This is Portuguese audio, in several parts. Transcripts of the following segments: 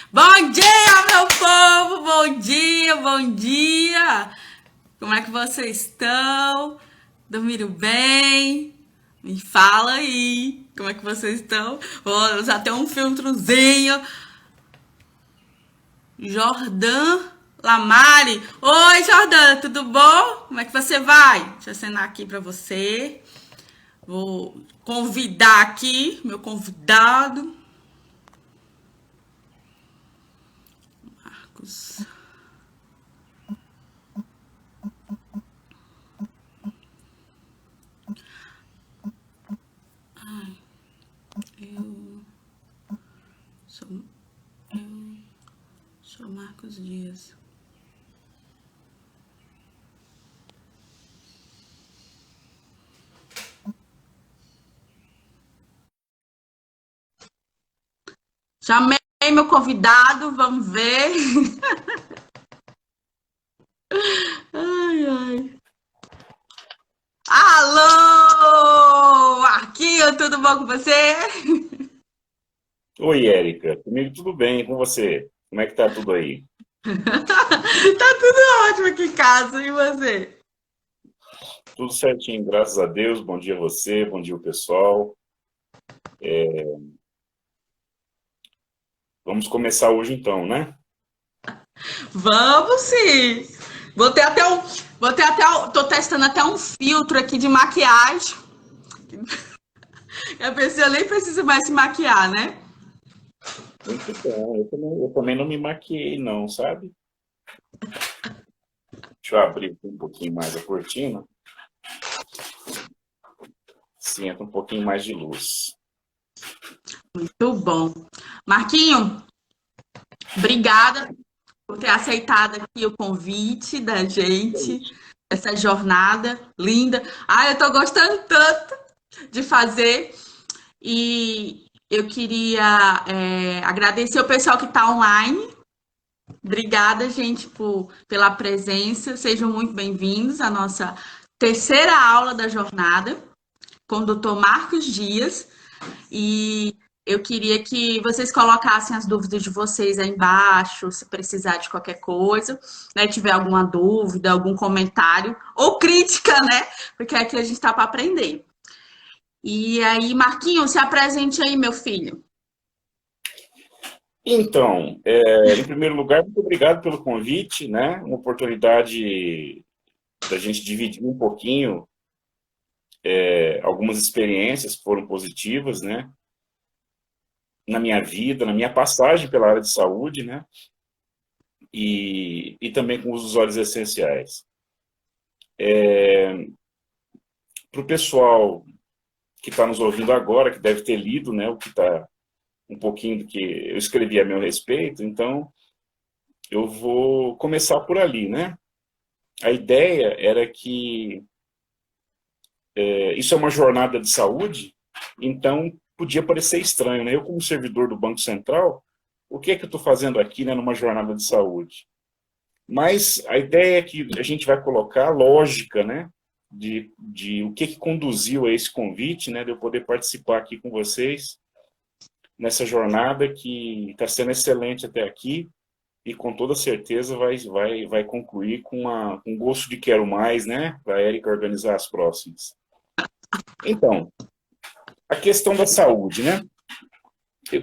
Bom dia, meu povo! Bom dia, bom dia! Como é que vocês estão? Dormiram bem? Me fala aí, como é que vocês estão? Vou usar até um filtrozinho. Jordan Lamari. Oi, Jordan, tudo bom? Como é que você vai? Deixa eu acenar aqui pra você. Vou convidar aqui meu convidado, Marcos. Eu sou, eu sou Marcos Dias. Chamei meu convidado, vamos ver. Ai, ai. Alô, Marquinhos, tudo bom com você? Oi, Érica. Comigo tudo bem, e com você? Como é que tá tudo aí? Tá tudo ótimo aqui em casa, e você? Tudo certinho, graças a Deus. Bom dia a você, bom dia o pessoal. Vamos começar hoje então, né? Vamos sim. Botei até um, tô testando até um filtro aqui de maquiagem. A pessoa nem precisa mais se maquiar, né? Muito bom. Eu também não me maquiei, não, sabe? Deixa eu abrir aqui um pouquinho mais a cortina. Sim, entra um pouquinho mais de luz. Muito bom. Marquinho, obrigada por ter aceitado aqui o convite da É gente, isso. essa jornada linda. Ah, eu tô gostando tanto de fazer e eu queria agradecer o pessoal que está online. Obrigada, gente, pela presença. Sejam muito bem-vindos à nossa terceira aula da jornada com o Dr. Marcos Dias. E eu queria que vocês colocassem as dúvidas de vocês aí embaixo, se precisar de qualquer coisa, né? Tiver alguma dúvida, algum comentário ou crítica, né? Porque aqui a gente está para aprender. E aí, Marquinhos, se apresente aí, meu filho. Então, em primeiro lugar, muito obrigado pelo convite, né? Uma oportunidade da gente dividir um pouquinho algumas experiências que foram positivas, né? Na minha vida, na minha passagem pela área de saúde, né? E também com os óleos essenciais. Para o pessoal que está nos ouvindo agora, que deve ter lido, né, o que está um pouquinho do que eu escrevi a meu respeito, então eu vou começar por ali, né? A ideia era que isso é uma jornada de saúde, então podia parecer estranho, né? Eu, como servidor do Banco Central, o que é que eu estou fazendo aqui, né, numa jornada de saúde? Mas a ideia é que a gente vai colocar a lógica, né, de o que conduziu a esse convite, né, de eu poder participar aqui com vocês nessa jornada que está sendo excelente até aqui e com toda certeza vai concluir com um gosto de quero mais, né, para a Érica organizar as próximas. Então, a questão da saúde, né?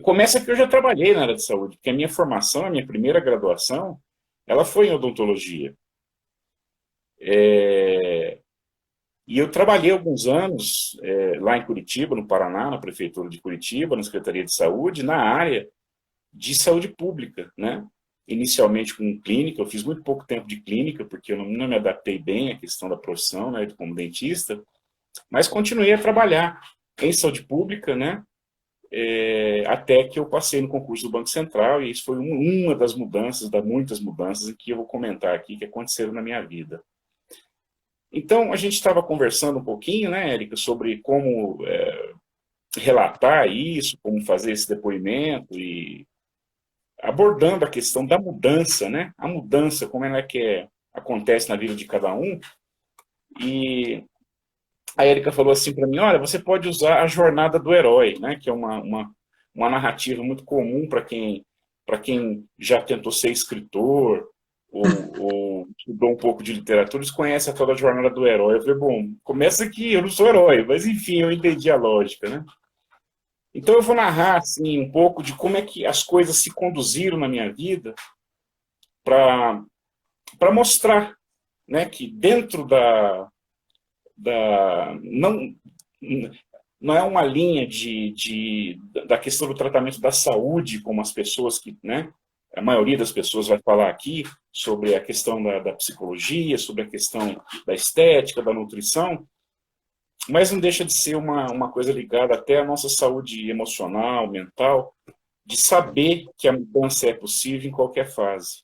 Começa que eu já trabalhei na área de saúde, porque a minha formação, a minha primeira graduação, ela foi em odontologia. E eu trabalhei alguns anos lá em Curitiba, no Paraná, na prefeitura de Curitiba, na Secretaria de Saúde, na área de saúde pública, né? Inicialmente com clínica, eu fiz muito pouco tempo de clínica, porque eu não me adaptei bem à questão da profissão, né, como dentista, mas continuei a trabalhar em saúde pública, né? Até que eu passei no concurso do Banco Central, e isso foi uma das mudanças, das muitas mudanças que eu vou comentar aqui que aconteceram na minha vida. Então, a gente estava conversando um pouquinho, né, Érica, sobre como relatar isso, como fazer esse depoimento e abordando a questão da mudança, né? A mudança, como ela é que acontece na vida de cada um. E a Érica falou assim para mim, olha, você pode usar a jornada do herói, né? Que é uma narrativa muito comum para quem Para quem já tentou ser escritor ou estudou um pouco de literatura, eles conhecem a tal da jornada do herói. Eu falei, bom, começa aqui, eu não sou herói, mas enfim, eu entendi a lógica, né? Então eu vou narrar assim, um pouco de como é que as coisas se conduziram na minha vida para mostrar, né, que dentro não, não é uma linha da questão do tratamento da saúde, como as pessoas que, né, a maioria das pessoas vai falar aqui, sobre a questão da psicologia, sobre a questão da estética, da nutrição, mas não deixa de ser uma coisa ligada até à nossa saúde emocional, mental, de saber que a mudança é possível em qualquer fase,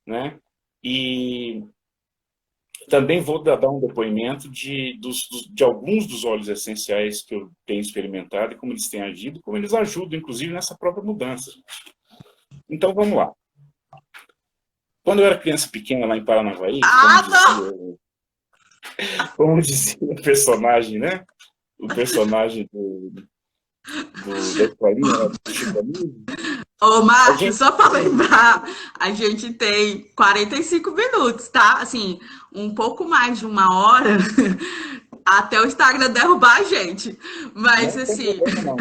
né? E também vou dar um depoimento de alguns dos óleos essenciais que eu tenho experimentado e como eles têm agido, como eles ajudam, inclusive, nessa própria mudança. Então, vamos lá. Quando eu era criança pequena, lá em Paranavaí, como dizia o personagem, né? O personagem da escolinha, né? Do Chico Anísio. Ô, Marcos, só para lembrar, a gente tem 45 minutos, tá? Assim, um pouco mais de uma hora até o Instagram derrubar a gente. Mas, não assim... Tem problema, não.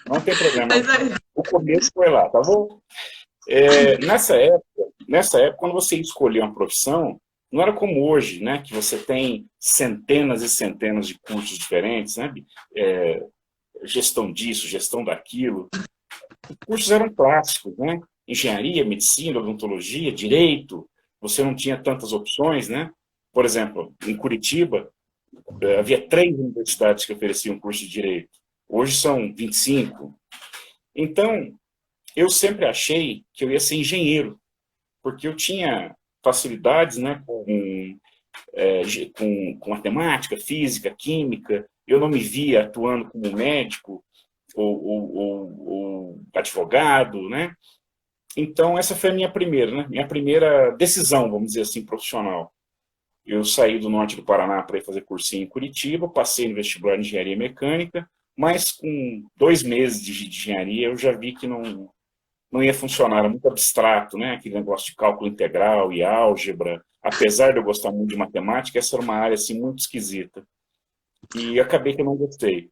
Não tem problema. Mas... O começo foi lá, tá bom? Nessa época, quando você escolhia uma profissão, não era como hoje, né? Que você tem centenas e centenas de cursos diferentes, né? Gestão disso, gestão daquilo. Os cursos eram clássicos, né? Engenharia, medicina, odontologia, direito. Você não tinha tantas opções, né? Por exemplo, em Curitiba, havia 3 universidades que ofereciam curso de direito. Hoje são 25. Então, eu sempre achei que eu ia ser engenheiro, porque eu tinha facilidades, né, com matemática, física, química. Eu não me via atuando como médico ou advogado, né? Então, essa foi a minha primeira decisão, vamos dizer assim, profissional. Eu saí do norte do Paraná para ir fazer cursinho em Curitiba, passei no vestibular de engenharia mecânica, mas com 2 meses de engenharia eu já vi que não ia funcionar, era muito abstrato, né? Aquele negócio de cálculo integral e álgebra. Apesar de eu gostar muito de matemática, essa era uma área assim, muito esquisita. E acabei que eu não gostei.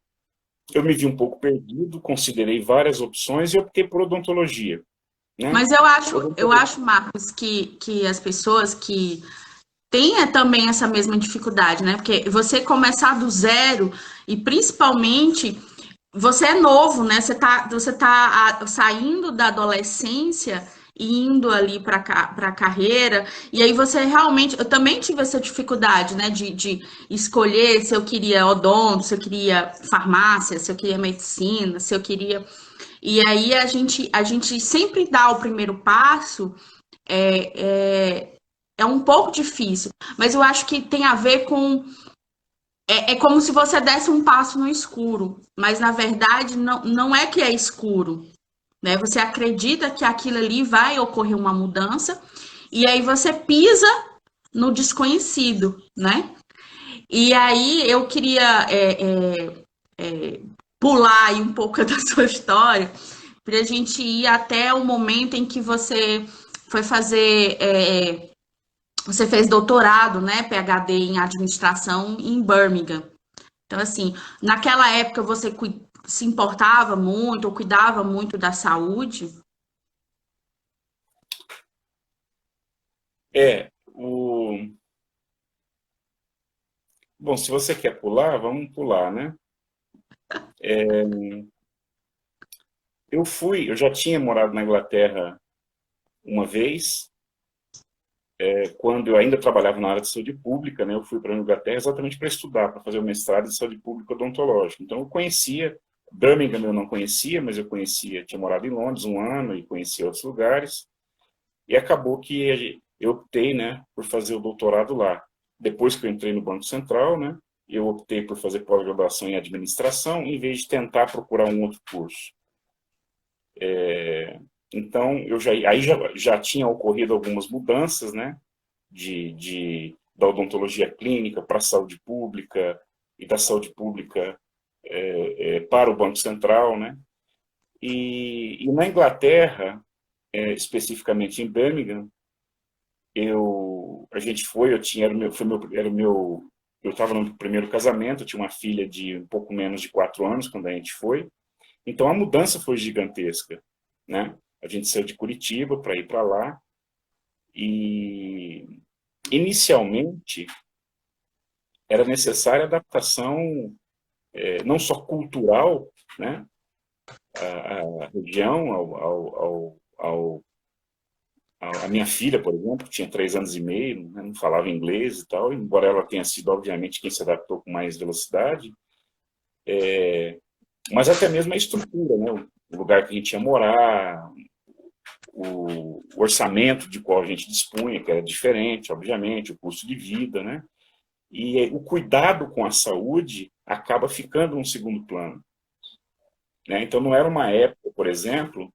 Eu me vi um pouco perdido, considerei várias opções e optei por odontologia. Né? Mas eu acho, Marcos, que as pessoas que têm também essa mesma dificuldade, né? Porque você começar do zero e principalmente você é novo, né? Você tá saindo da adolescência e indo ali para a carreira, e aí você realmente. Eu também tive essa dificuldade, né? De escolher se eu queria odonto, se eu queria farmácia, se eu queria medicina, se eu queria. E aí a gente sempre dá o primeiro passo, é um pouco difícil, mas eu acho que tem a ver com. É como se você desse um passo no escuro, mas na verdade não é que é escuro, né? Você acredita que aquilo ali vai ocorrer uma mudança, e aí você pisa no desconhecido, né? E aí eu queria pular aí um pouco da sua história, para a gente ir até o momento em que você foi fazer. Você fez doutorado, né? PhD em administração em Birmingham. Então, assim, naquela época você se importava muito ou cuidava muito da saúde? Bom, se você quer pular, vamos pular, né? Eu já tinha morado na Inglaterra uma vez, quando eu ainda trabalhava na área de saúde pública, né? Eu fui para a Inglaterra exatamente para estudar, para fazer o mestrado em saúde pública odontológica. Então eu conhecia, Birmingham eu não conhecia, mas eu conhecia, tinha morado em Londres 1 ano e conhecia outros lugares, e acabou que eu optei, né, por fazer o doutorado lá. Depois que eu entrei no Banco Central, né, eu optei por fazer pós-graduação em administração, em vez de tentar procurar um outro curso. Então, aí já tinha ocorrido algumas mudanças, né, da odontologia clínica para a saúde pública e da saúde pública para o Banco Central, né? E na Inglaterra, especificamente em Birmingham, a gente foi, eu tinha, eu estava no primeiro casamento, eu tinha uma filha de um pouco menos de 4 anos quando a gente foi, então a mudança foi gigantesca, né? A gente saiu de Curitiba para ir para lá e inicialmente era necessária adaptação, não só cultural, né? A região, a minha filha, por exemplo, tinha 3 anos e meio, né, não falava inglês e tal, embora ela tenha sido, obviamente, quem se adaptou com mais velocidade, mas até mesmo a estrutura, né, o lugar que a gente ia morar, o orçamento de qual a gente dispunha, que era diferente, obviamente, o custo de vida, né, e o cuidado com a saúde acaba ficando um segundo plano. Né? Então, não era uma época, por exemplo,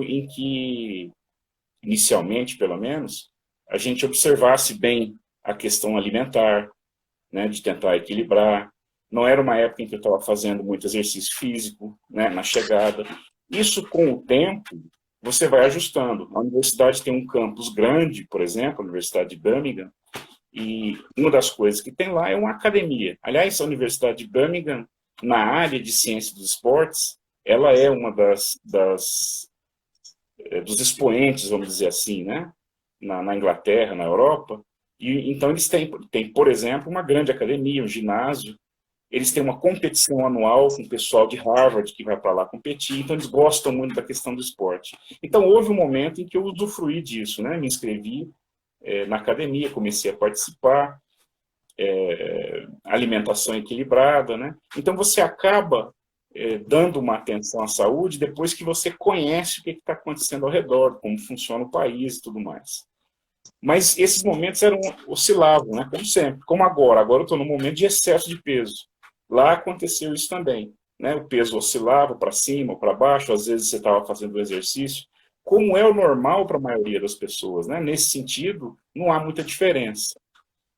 em que, inicialmente, pelo menos, a gente observasse bem a questão alimentar, né, de tentar equilibrar. Não era uma época em que eu estava fazendo muito exercício físico, né, na chegada. Isso, com o tempo, você vai ajustando. A universidade tem um campus grande, por exemplo, a Universidade de Birmingham, e uma das coisas que tem lá é uma academia. Aliás, a Universidade de Birmingham, na área de ciência dos esportes, ela é uma dos expoentes, vamos dizer assim, né? Na Inglaterra, na Europa. E então eles têm, por exemplo, uma grande academia, um ginásio. Eles têm uma competição anual com o pessoal de Harvard que vai para lá competir. Então eles gostam muito da questão do esporte. Então houve um momento em que eu usufruí disso, né? Me inscrevi na academia, comecei a participar, alimentação equilibrada, né? Então você acaba dando uma atenção à saúde depois que você conhece o que está acontecendo ao redor, como funciona o país e tudo mais. Mas esses momentos oscilavam, né? Como sempre, como agora. Agora eu estou num momento de excesso de peso. Lá aconteceu isso também, né? O peso oscilava para cima, para baixo, às vezes você estava fazendo o exercício, como é o normal para a maioria das pessoas, né? Nesse sentido, não há muita diferença.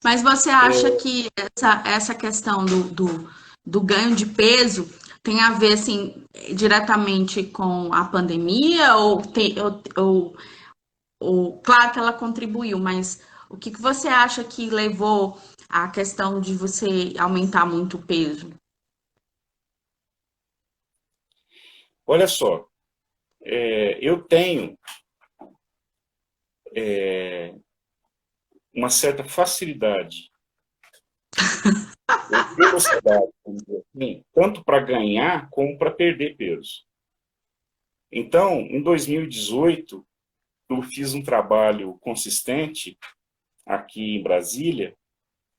Mas você acha que essa questão do ganho de peso tem a ver, assim, diretamente com a pandemia ou claro que ela contribuiu, mas o que você acha que levou à questão de você aumentar muito o peso? Olha só, eu tenho uma certa facilidade, velocidade, vamos dizer assim, tanto para ganhar como para perder peso. Então, em 2018, eu fiz um trabalho consistente aqui em Brasília,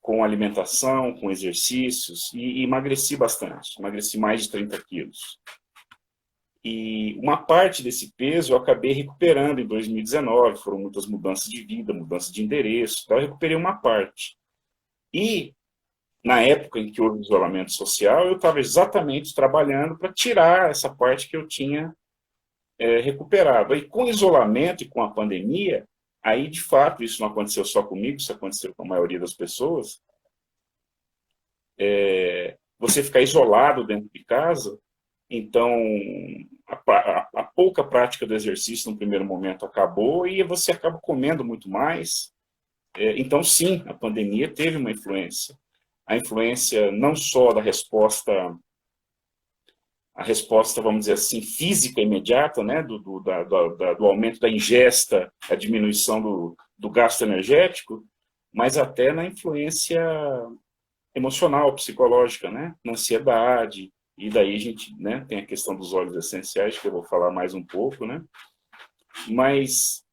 com alimentação, com exercícios, e emagreci bastante, emagreci mais de 30 quilos. E uma parte desse peso eu acabei recuperando em 2019, foram muitas mudanças de vida, mudança de endereço, então eu recuperei uma parte. E, na época em que houve o isolamento social, eu estava exatamente trabalhando para tirar essa parte que eu tinha recuperado. E com o isolamento e com a pandemia, aí, de fato, isso não aconteceu só comigo, isso aconteceu com a maioria das pessoas, você ficar isolado dentro de casa, então a pouca prática do exercício no primeiro momento acabou e você acaba comendo muito mais. Então, sim, a pandemia teve uma influência. A influência não só da resposta, a resposta, vamos dizer assim, física imediata, né, do aumento da ingesta, a diminuição do gasto energético, mas até na influência emocional, psicológica, né, na ansiedade, e daí a gente, né, tem a questão dos óleos essenciais, que eu vou falar mais um pouco, né, mas,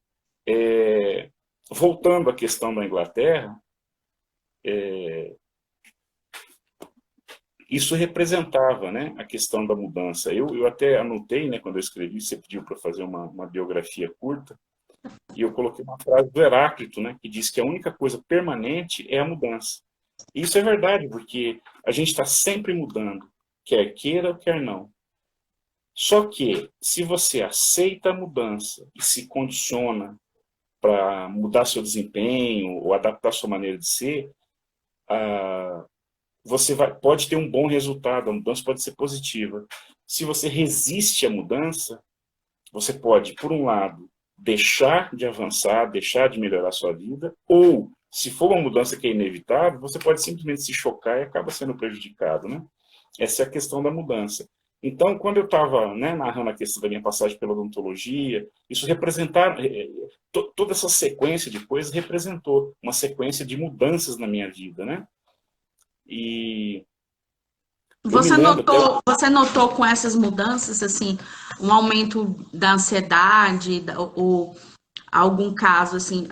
voltando à questão da Inglaterra, isso representava, né, a questão da mudança. Eu até anotei, né, quando eu escrevi, você pediu para fazer uma biografia curta, e eu coloquei uma frase do Heráclito, né, que diz que a única coisa permanente é a mudança. E isso é verdade, porque a gente está sempre mudando, quer queira ou quer não. Só que, se você aceita a mudança e se condiciona para mudar seu desempenho ou adaptar sua maneira de ser, pode ter um bom resultado, a mudança pode ser positiva. Se você resiste à mudança, você pode, por um lado, deixar de avançar, deixar de melhorar a sua vida, ou, se for uma mudança que é inevitável, você pode simplesmente se chocar e acaba sendo prejudicado, né? Essa é a questão da mudança. Então, quando eu estava, né, narrando a questão da minha passagem pela odontologia, isso representar, toda essa sequência de coisas representou uma sequência de mudanças na minha vida, né? E eu me lembro até... Você notou com essas mudanças, assim, um aumento da ansiedade, ou algum caso, assim,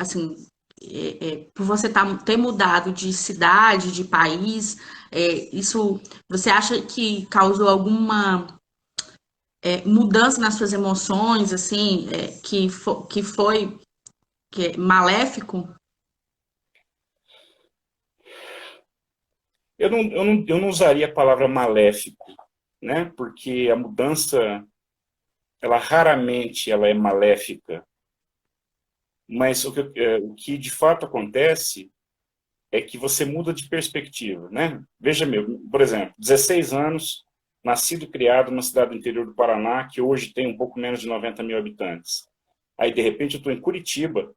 por você ter mudado de cidade, de país, isso, você acha que causou alguma mudança nas suas emoções, assim, que é maléfico? Eu não usaria a palavra maléfico, né? Porque a mudança, ela raramente ela é maléfica. Mas o que de fato acontece é que você muda de perspectiva, né? Veja por exemplo, 16 anos, nascido e criado numa cidade do interior do Paraná, que hoje tem um pouco menos de 90 mil habitantes. Aí, de repente, eu estou em Curitiba,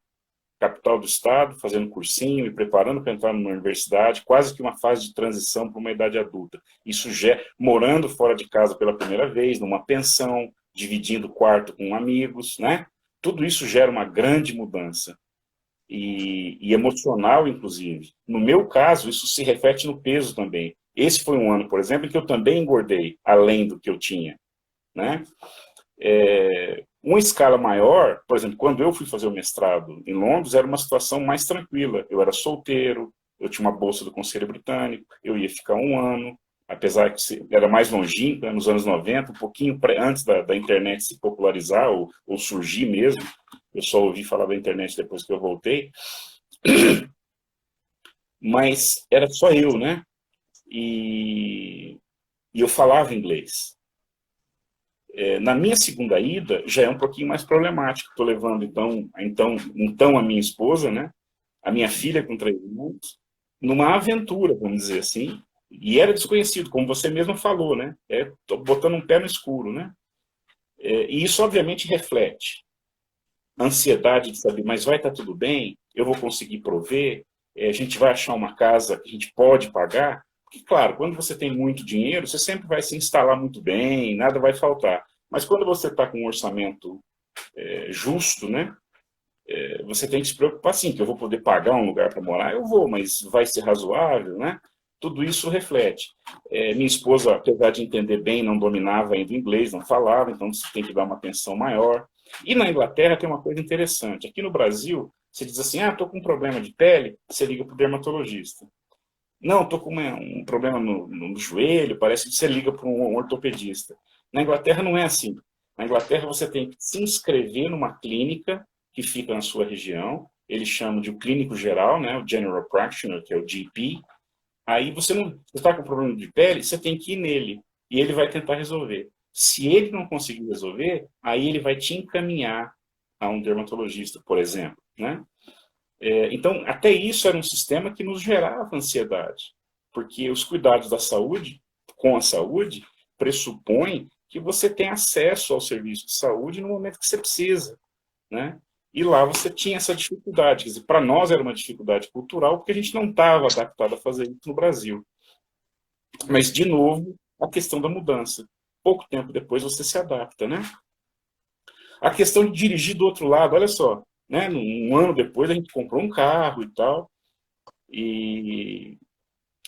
capital do estado, fazendo cursinho e preparando para entrar numa universidade, quase que uma fase de transição para uma idade adulta. Isso já morando fora de casa pela primeira vez, numa pensão, dividindo quarto com amigos, né? Tudo isso gera uma grande mudança. E emocional, inclusive. No meu caso, isso se reflete no peso também. Esse foi um ano, por exemplo, em que eu também engordei, além do que eu tinha, né? Uma escala maior, por exemplo, quando eu fui fazer o mestrado em Londres, era uma situação mais tranquila. Eu era solteiro, eu tinha uma bolsa do Conselho Britânico, eu ia ficar um ano, apesar que era mais longínquo, nos anos 90, um pouquinho antes da internet se popularizar ou surgir mesmo. Eu só ouvi falar da internet depois que eu voltei. Mas era só eu, né? E eu falava inglês. Na minha segunda ida, já é um pouquinho mais problemático. Estou levando, então a minha esposa, né? A minha filha com 3 anos, numa aventura, vamos dizer assim. E era desconhecido, como você mesmo falou, né? Estou botando um pé no escuro, né? E isso, obviamente, reflete ansiedade de saber, mas vai estar tudo bem? Eu vou conseguir prover? A gente vai achar uma casa que a gente pode pagar? Porque, claro, quando você tem muito dinheiro, você sempre vai se instalar muito bem, nada vai faltar. Mas quando você está com um orçamento justo, né? Você tem que se preocupar, sim, que eu vou poder pagar um lugar para morar, eu vou, mas vai ser razoável, né? Tudo isso reflete. Minha esposa, apesar de entender bem, não dominava ainda o inglês, não falava, então você tem que dar uma atenção maior. E na Inglaterra tem uma coisa interessante. Aqui no Brasil, você diz assim, estou com um problema de pele, você liga para o dermatologista. Não, estou com um problema no joelho, parece que você liga para um ortopedista. Na Inglaterra não é assim. Na Inglaterra você tem que se inscrever numa clínica que fica na sua região, eles chamam de o clínico geral, né, o General Practitioner, que é o GP. Aí você está com problema de pele, você tem que ir nele, e ele vai tentar resolver. Se ele não conseguir resolver, aí ele vai te encaminhar a um dermatologista, por exemplo, né? Então, até isso era um sistema que nos gerava ansiedade, porque os cuidados da saúde, com a saúde, pressupõem que você tem acesso ao serviço de saúde no momento que você precisa, né? E lá você tinha essa dificuldade, quer dizer, para nós era uma dificuldade cultural, porque a gente não estava adaptado a fazer isso no Brasil. Mas, de novo, a questão da mudança. Pouco tempo depois você se adapta, né? A questão de dirigir do outro lado, olha só, né? Um ano depois a gente comprou um carro e tal, e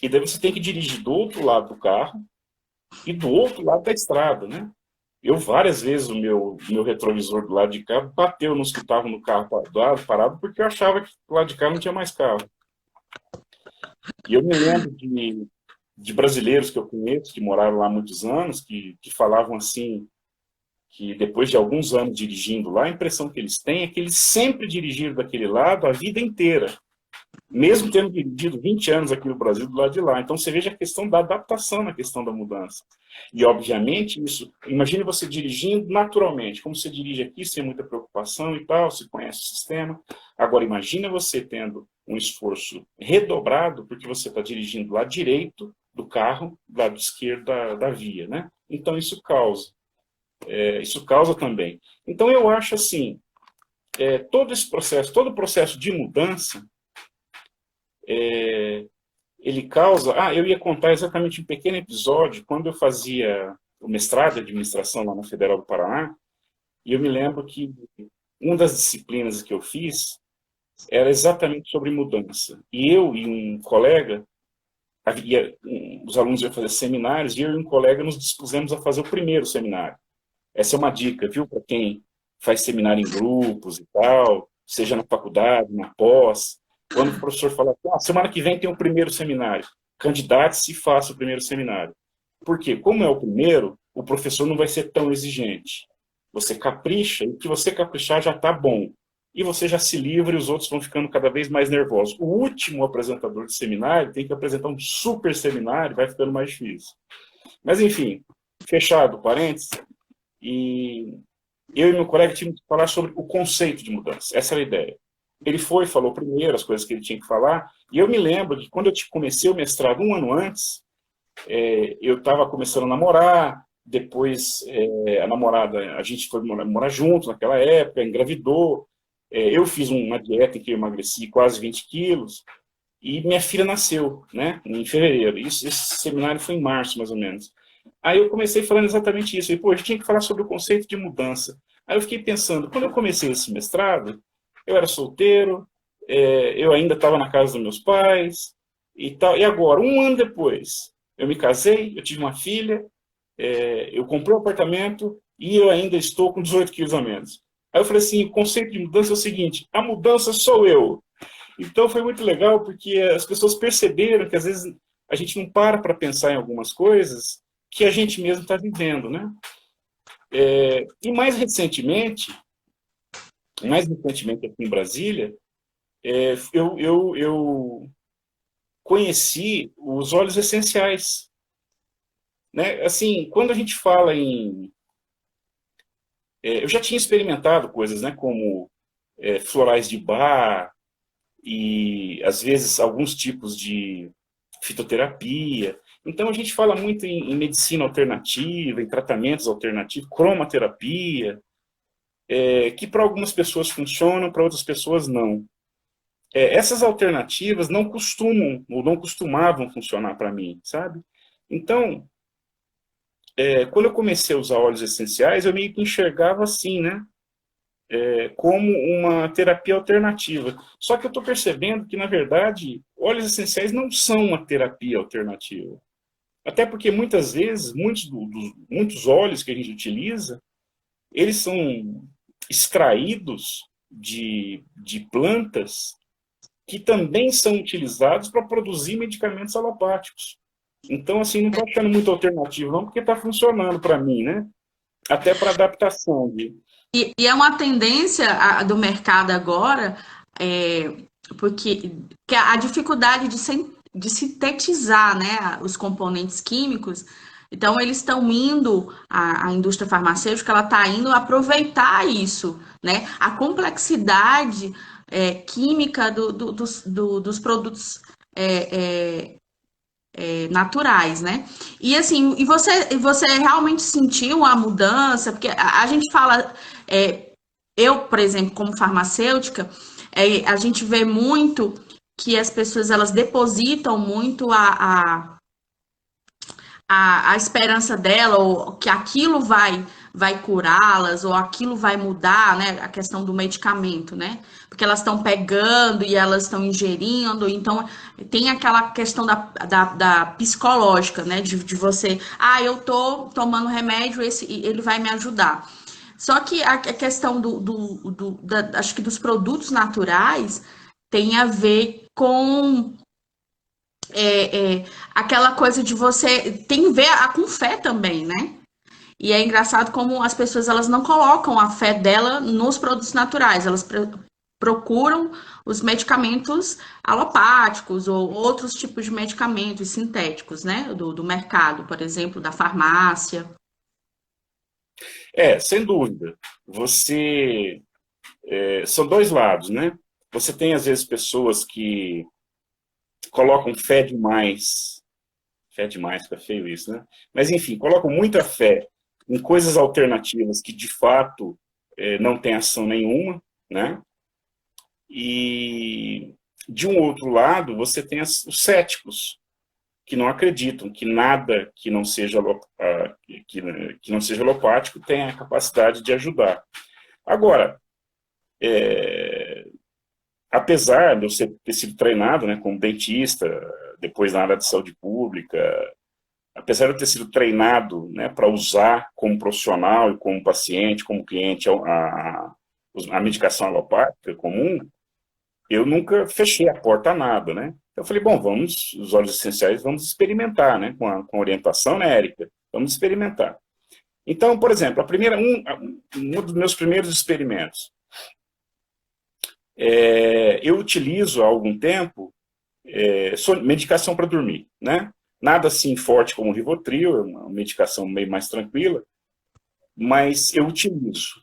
daí você tem que dirigir do outro lado do carro e do outro lado da estrada, né? Eu várias vezes o meu retrovisor do lado de cá bateu nos que estavam no carro do lado parado porque eu achava que do lado de cá não tinha mais carro. E eu me lembro de brasileiros que eu conheço, que moraram lá há muitos anos, que falavam assim, que depois de alguns anos dirigindo lá, a impressão que eles têm é que eles sempre dirigiram daquele lado a vida inteira, mesmo tendo dirigido 20 anos aqui no Brasil do lado de lá. Então você veja a questão da adaptação na questão da mudança. E obviamente isso, imagine você dirigindo naturalmente, como você dirige aqui, sem muita preocupação e tal, você conhece o sistema. Agora imagine você tendo um esforço redobrado, porque você está dirigindo do lado direito, do carro, do lado esquerdo da via, né? Então isso causa também. Então eu acho assim, todo esse processo, todo o processo de mudança, ele causa... eu ia contar exatamente um pequeno episódio, quando eu fazia o mestrado de administração lá na Federal do Paraná, e eu me lembro que uma das disciplinas que eu fiz era exatamente sobre mudança. E eu e um colega, os alunos iam fazer seminários, e eu e um colega nos dispusemos a fazer o primeiro seminário. Essa é uma dica, viu, para quem faz seminário em grupos e tal, seja na faculdade, na pós. Quando o professor fala, semana que vem tem o primeiro seminário, candidate-se e faça o primeiro seminário. Por quê? Como é o primeiro, o professor não vai ser tão exigente. Você capricha, e o que você caprichar já está bom. E você já se livra e os outros vão ficando cada vez mais nervosos. O último apresentador de seminário tem que apresentar um super seminário, vai ficando mais difícil. Mas, enfim, fechado parênteses, e eu e meu colega tínhamos que falar sobre o conceito de mudança. Essa era a ideia. Ele falou primeiro as coisas que ele tinha que falar, e eu me lembro que quando eu comecei o mestrado um ano antes, eu estava começando a namorar, depois a namorada, a gente foi morar junto naquela época, engravidou, eu fiz uma dieta em que eu emagreci quase 20 quilos, e minha filha nasceu, né, em fevereiro. Esse seminário foi em março, mais ou menos. Aí eu comecei falando exatamente isso. E, a gente tinha que falar sobre o conceito de mudança. Aí eu fiquei pensando, quando eu comecei esse mestrado, eu era solteiro, eu ainda estava na casa dos meus pais, e tal. E agora, um ano depois, eu me casei, eu tive uma filha, eu comprei um apartamento, e eu ainda estou com 18 quilos a menos. Aí eu falei assim, o conceito de mudança é o seguinte, a mudança sou eu. Então foi muito legal, porque as pessoas perceberam que às vezes a gente não para pensar em algumas coisas que a gente mesmo está vivendo, né? E mais recentemente aqui em Brasília, eu conheci os óleos essenciais, né? Assim, quando a gente fala em... eu já tinha experimentado coisas, né? Como florais de bar e, às vezes, alguns tipos de fitoterapia. Então, a gente fala muito em medicina alternativa, em tratamentos alternativos, cromoterapia, que para algumas pessoas funcionam, para outras pessoas não. Essas alternativas não costumam, ou não costumavam funcionar para mim, sabe? Então, quando eu comecei a usar óleos essenciais, eu meio que enxergava assim, né? Como uma terapia alternativa. Só que eu estou percebendo que, na verdade, óleos essenciais não são uma terapia alternativa. Até porque, muitas vezes, muitos óleos que a gente utiliza, eles são extraídos de plantas que também são utilizados para produzir medicamentos alopáticos. Então, assim, não estou achando muito alternativo, não, porque está funcionando para mim, né? Até para adaptação. E é uma tendência do mercado agora, porque que a dificuldade de sintetizar, né, os componentes químicos. Então, eles estão indo, a indústria farmacêutica, ela está indo aproveitar isso, né? A complexidade química dos produtos naturais, né? E assim, você realmente sentiu a mudança? Porque a gente fala, eu, por exemplo, como farmacêutica, a gente vê muito que as pessoas elas depositam muito a esperança dela, ou que aquilo vai curá-las, ou aquilo vai mudar, né? A questão do medicamento, né? Porque elas estão pegando e elas estão ingerindo, então tem aquela questão da psicológica, né? De você, eu tô tomando remédio, ele vai me ajudar. Só que a questão acho que dos produtos naturais tem a ver com aquela coisa de você tem a ver com fé também, né? E é engraçado como as pessoas elas não colocam a fé dela nos produtos naturais, elas procuram os medicamentos alopáticos ou outros tipos de medicamentos sintéticos, né? Do mercado, por exemplo, da farmácia. Sem dúvida. São dois lados, né? Você tem, às vezes, pessoas que colocam fé fé demais, fica feio isso, né? Mas, enfim, colocam muita fé em coisas alternativas que, de fato, não tem ação nenhuma, né? E, de um outro lado, você tem os céticos, que não acreditam que nada que não seja, que não seja alopático tenha a capacidade de ajudar. Agora, apesar de eu ter sido treinado, né, como dentista, depois na área de saúde pública, apesar de eu ter sido treinado, né, para usar como profissional e como paciente, como cliente, a medicação alopática comum, eu nunca fechei a porta a nada, né? Eu falei, bom, os óleos essenciais, vamos experimentar, né? Com orientação, né, Érica? Vamos experimentar. Então, por exemplo, um dos meus primeiros experimentos, eu utilizo há algum tempo medicação para dormir, né? Nada assim forte como o Rivotril, é uma medicação meio mais tranquila, mas eu utilizo,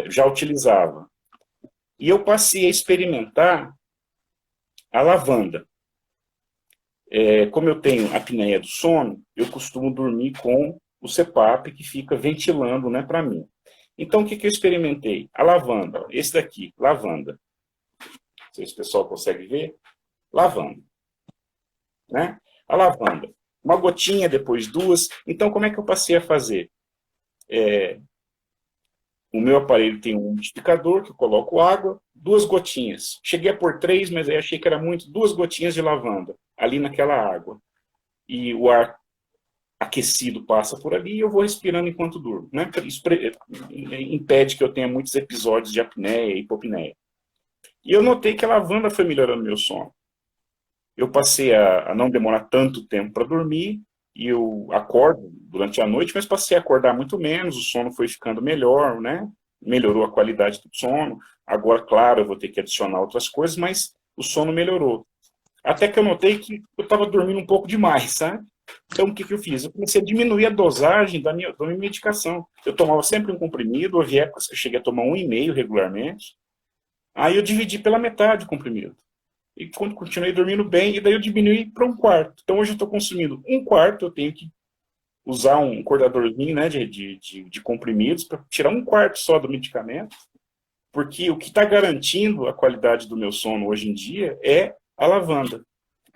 já utilizava. E eu passei a experimentar a lavanda. Como eu tenho apneia do sono, eu costumo dormir com o CPAP que fica ventilando, né, para mim. Então, o que eu experimentei? A lavanda, esse daqui, lavanda. Não sei se o pessoal consegue ver. Lavanda. Né? A lavanda. Uma gotinha, depois duas. Então, como é que eu passei a fazer? O meu aparelho tem um umidificador, que eu coloco água, 2 gotinhas. Cheguei a pôr 3, mas aí achei que era muito. 2 gotinhas de lavanda, ali naquela água. E o ar aquecido passa por ali e eu vou respirando enquanto durmo. Né? Isso impede que eu tenha muitos episódios de apneia e hipopneia. E eu notei que a lavanda foi melhorando meu sono. Eu passei a não demorar tanto tempo para dormir, e eu acordo durante a noite, mas passei a acordar muito menos, o sono foi ficando melhor, né? Melhorou a qualidade do sono. Agora, claro, eu vou ter que adicionar outras coisas, mas o sono melhorou. Até que eu notei que eu estava dormindo um pouco demais, sabe? Então, o que eu fiz? Eu comecei a diminuir a dosagem da minha medicação. Eu tomava sempre um comprimido, houve épocas que eu cheguei a tomar 1,5 regularmente. Aí eu dividi pela metade o comprimido. E quando continuei dormindo bem, e daí eu diminuí para 1/4. Então hoje eu estou consumindo 1/4, eu tenho que usar um cortadorzinho, né, de comprimidos para tirar 1/4 só do medicamento, porque o que está garantindo a qualidade do meu sono hoje em dia é a lavanda.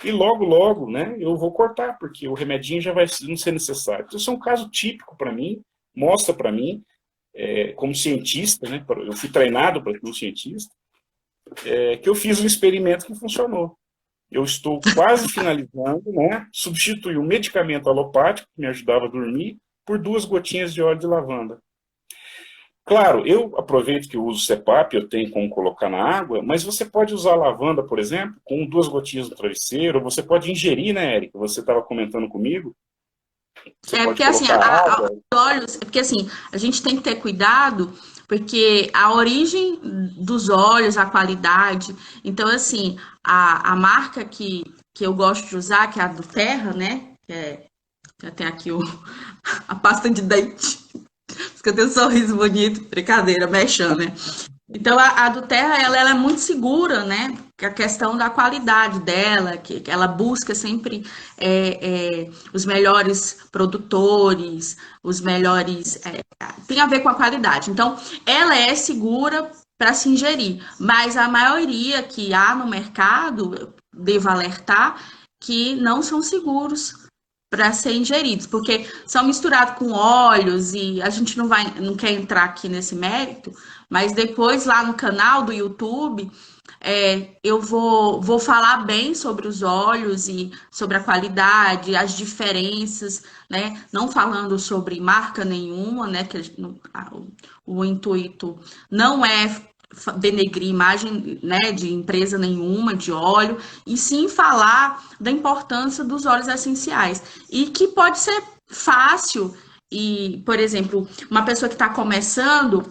E logo, logo, né, eu vou cortar, porque o remedinho já vai não ser necessário. Então isso é um caso típico para mim, mostra para mim, como cientista, né, eu fui treinado para ser um cientista, que eu fiz um experimento que funcionou. Eu estou quase finalizando, né? Substituí um medicamento alopático, que me ajudava a dormir, por 2 gotinhas de óleo de lavanda. Claro, eu aproveito que eu uso CPAP, eu tenho como colocar na água, mas você pode usar a lavanda, por exemplo, com 2 gotinhas no travesseiro, ou você pode ingerir, né, Érica? Você estava comentando comigo. Você porque assim, os óleos, porque assim, a gente tem que ter cuidado, porque a origem dos óleos, a qualidade, então assim, a marca que eu gosto de usar, que é a do Terra, né, já tem aqui a pasta de dente, porque eu tenho um sorriso bonito, brincadeira, mexendo, né? Então, a do Terra, ela é muito segura, né? A questão da qualidade dela, que ela busca sempre os melhores produtores, os melhores... tem a ver com a qualidade. Então, ela é segura para se ingerir, mas a maioria que há no mercado, devo alertar, que não são seguros para ser ingeridos, porque são misturados com óleos e a gente não quer entrar aqui nesse mérito, mas depois lá no canal do YouTube eu vou falar bem sobre os óleos e sobre a qualidade, as diferenças, né? Não falando sobre marca nenhuma, né? Que o intuito não é denegrir imagem, né, de empresa nenhuma de óleo, e sim falar da importância dos óleos essenciais e que pode ser fácil. E, por exemplo, uma pessoa que está começando,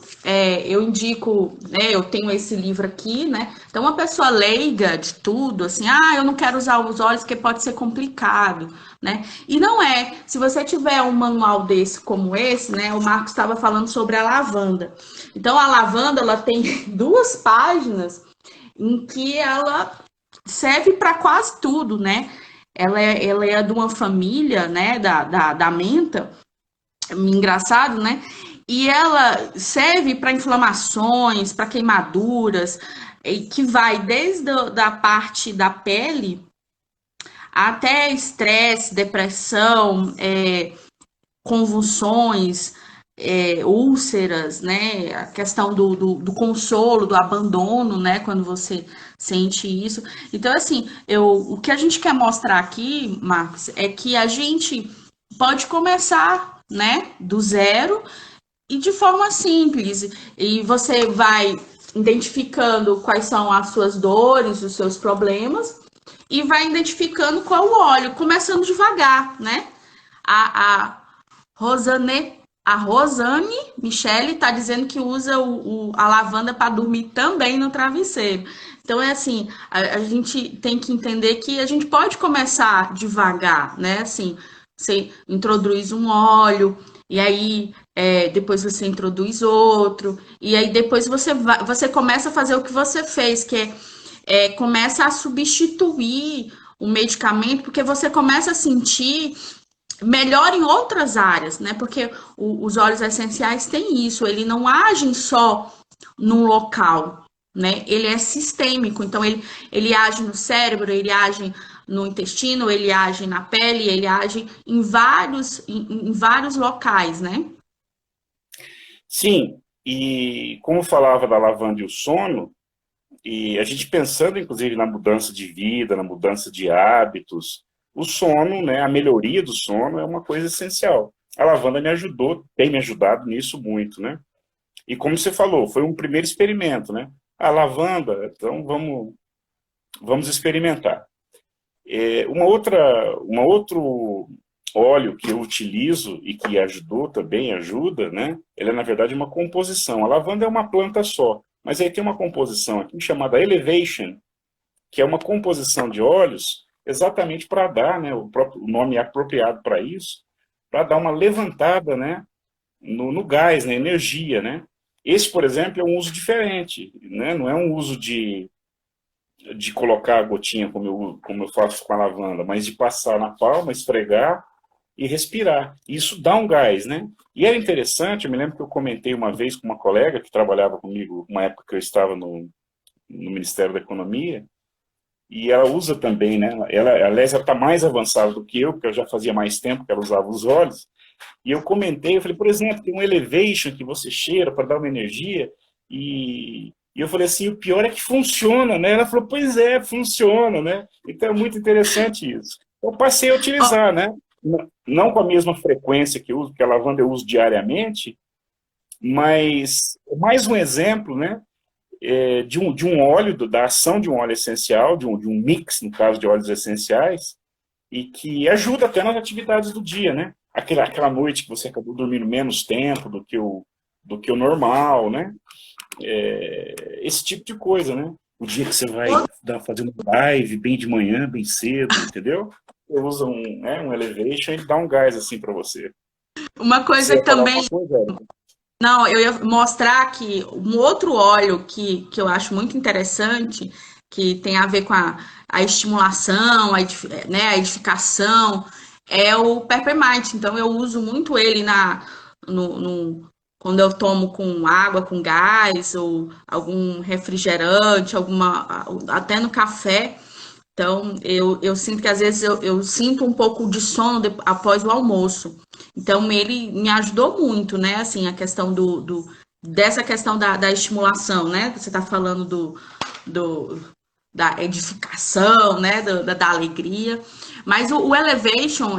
eu indico, né, eu tenho esse livro aqui, né? Então, uma pessoa leiga de tudo, assim, eu não quero usar os óleos porque pode ser complicado, né? E não é. Se você tiver um manual desse como esse, né? O Marcos estava falando sobre a lavanda. Então, a lavanda, ela tem 2 páginas em que ela serve para quase tudo, né? ela é de uma família, né, da menta, engraçado, né? E ela serve para inflamações, para queimaduras, que vai desde da parte da pele até estresse, depressão, convulsões, úlceras, né? A questão do consolo, do abandono, né? Quando você sente isso. Então, assim, o que a gente quer mostrar aqui, Marcos, é que a gente pode começar, né? Do zero e de forma simples. E você vai identificando quais são as suas dores, os seus problemas, e vai identificando qual o óleo, começando devagar, né? A Rosane, a Rosane Michele está dizendo que usa a lavanda para dormir também no travesseiro. Então é assim, a gente tem que entender que a gente pode começar devagar, né? Assim, você introduz um óleo, e aí depois você introduz outro, e aí depois você começa a fazer o que você fez, que começa a substituir o medicamento, porque você começa a sentir melhor em outras áreas, né? Porque os óleos essenciais têm isso, ele não agem só num local, né? Ele é sistêmico, então ele age no cérebro, ele age no intestino, ele age na pele, ele age em vários locais, né? Sim, e como falava da lavanda e o sono, e a gente pensando, inclusive, na mudança de vida, na mudança de hábitos, o sono, né, a melhoria do sono é uma coisa essencial. A lavanda me ajudou, tem me ajudado nisso muito, né? E como você falou, foi um primeiro experimento, né? A lavanda, então vamos experimentar. Uma outro óleo que eu utilizo e que ajudou também, ajuda, né? Ele é, na verdade, uma composição. A lavanda é uma planta só, mas aí tem uma composição aqui chamada Elevation, que é uma composição de óleos exatamente para dar, né, o nome apropriado para isso, para dar uma levantada, né, no gás, na energia, né. Esse, por exemplo, é um uso diferente, né, não é um uso de colocar a gotinha como eu faço com a lavanda, mas de passar na palma, esfregar e respirar. Isso dá um gás, né? E era interessante, eu me lembro que eu comentei uma vez com uma colega que trabalhava comigo, uma época que eu estava no Ministério da Economia, e ela usa também, né? Aliás, ela está mais avançada do que eu, porque eu já fazia mais tempo que ela usava os óleos. E eu comentei, eu falei, por exemplo, tem um Elevation que você cheira para dar uma energia, e eu falei assim, o pior é que funciona, né? Ela falou, pois é, funciona, né? Então é muito interessante isso. Eu passei a utilizar, né? Não com a mesma frequência que eu uso, porque a lavanda eu uso diariamente, mas mais um exemplo, né? De um óleo, da ação de um óleo essencial, de um mix, no caso de óleos essenciais, e que ajuda até nas atividades do dia, né? Aquela noite que você acabou dormindo menos tempo do que o normal, né? Esse tipo de coisa, né? O dia que você vai fazer uma live bem de manhã, bem cedo, entendeu? Você usa um Elevation e dá um gás assim para você. Uma coisa Você que ia falar também. alguma coisa? Não, eu ia mostrar aqui um outro óleo que eu acho muito interessante, que tem a ver com a estimulação, né, a edificação, é o Peppermint. Então eu uso muito ele quando eu tomo com água, com gás, ou algum refrigerante, até no café. Então, eu sinto que às vezes eu sinto um pouco de sono após o almoço. Então, ele me ajudou muito, né? Assim, a questão dessa questão da estimulação, né? Você está falando do, da edificação, né? Da alegria. Mas o Elevation,